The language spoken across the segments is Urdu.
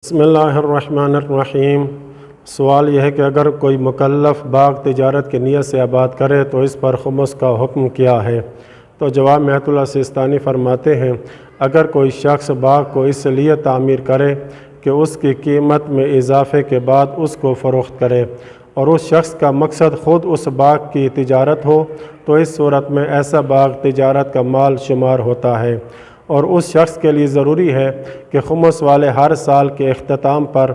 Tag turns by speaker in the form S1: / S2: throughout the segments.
S1: بسم اللہ الرحمن الرحیم۔ سوال یہ ہے کہ اگر کوئی مکلف باغ تجارت کی نیت سے آباد کرے تو اس پر خمس کا حکم کیا ہے؟ تو جواب میں آیت اللہ سیستانی فرماتے ہیں، اگر کوئی شخص باغ کو اس لیے تعمیر کرے کہ اس کی قیمت میں اضافے کے بعد اس کو فروخت کرے اور اس شخص کا مقصد خود اس باغ کی تجارت ہو، تو اس صورت میں ایسا باغ تجارت کا مال شمار ہوتا ہے، اور اس شخص کے لیے ضروری ہے کہ خمس والے ہر سال کے اختتام پر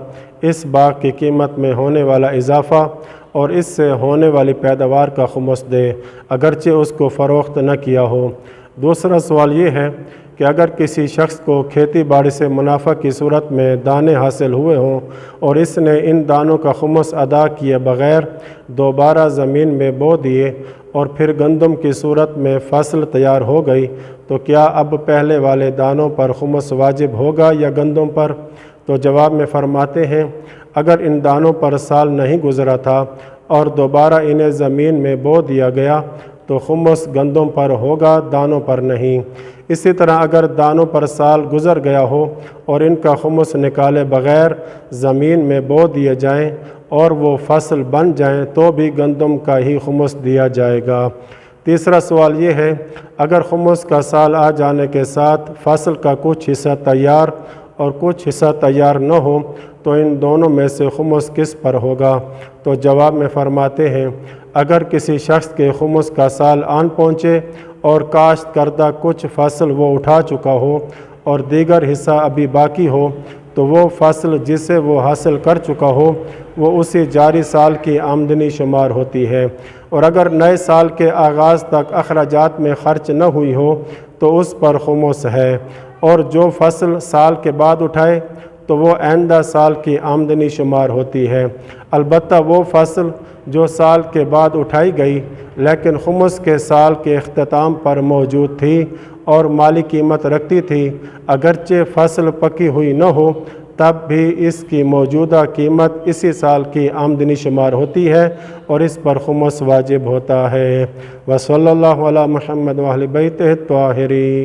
S1: اس باغ کی قیمت میں ہونے والا اضافہ اور اس سے ہونے والی پیداوار کا خمس دے، اگرچہ اس کو فروخت نہ کیا ہو۔ دوسرا سوال یہ ہے کہ اگر کسی شخص کو کھیتی باڑی سے منافع کی صورت میں دانے حاصل ہوئے ہوں اور اس نے ان دانوں کا خمس ادا کیے بغیر دوبارہ زمین میں بو دیے اور پھر گندم کی صورت میں فصل تیار ہو گئی، تو کیا اب پہلے والے دانوں پر خمس واجب ہوگا یا گندم پر؟ تو جواب میں فرماتے ہیں، اگر ان دانوں پر سال نہیں گزرا تھا اور دوبارہ انہیں زمین میں بو دیا گیا تو خمس گندم پر ہوگا، دانوں پر نہیں۔ اسی طرح اگر دانوں پر سال گزر گیا ہو اور ان کا خمس نکالے بغیر زمین میں بو دیے جائیں اور وہ فصل بن جائیں تو بھی گندم کا ہی خمس دیا جائے گا۔ تیسرا سوال یہ ہے، اگر خمس کا سال آ جانے کے ساتھ فصل کا کچھ حصہ تیار اور کچھ حصہ تیار نہ ہو تو ان دونوں میں سے خمس کس پر ہوگا؟ تو جواب میں فرماتے ہیں، اگر کسی شخص کے خمس کا سال آن پہنچے اور کاشت کردہ کچھ فصل وہ اٹھا چکا ہو اور دیگر حصہ ابھی باقی ہو، تو وہ فصل جسے وہ حاصل کر چکا ہو وہ اسی جاری سال کی آمدنی شمار ہوتی ہے، اور اگر نئے سال کے آغاز تک اخراجات میں خرچ نہ ہوئی ہو تو اس پر خمس ہے، اور جو فصل سال کے بعد اٹھائے تو وہ آئندہ سال کی آمدنی شمار ہوتی ہے۔ البتہ وہ فصل جو سال کے بعد اٹھائی گئی لیکن خمس کے سال کے اختتام پر موجود تھی اور مالی قیمت رکھتی تھی، اگرچہ فصل پکی ہوئی نہ ہو تب بھی اس کی موجودہ قیمت اسی سال کی آمدنی شمار ہوتی ہے اور اس پر خمس واجب ہوتا ہے۔ وصلی اللہ علی محمد و اہل بیتہ الطاہرین۔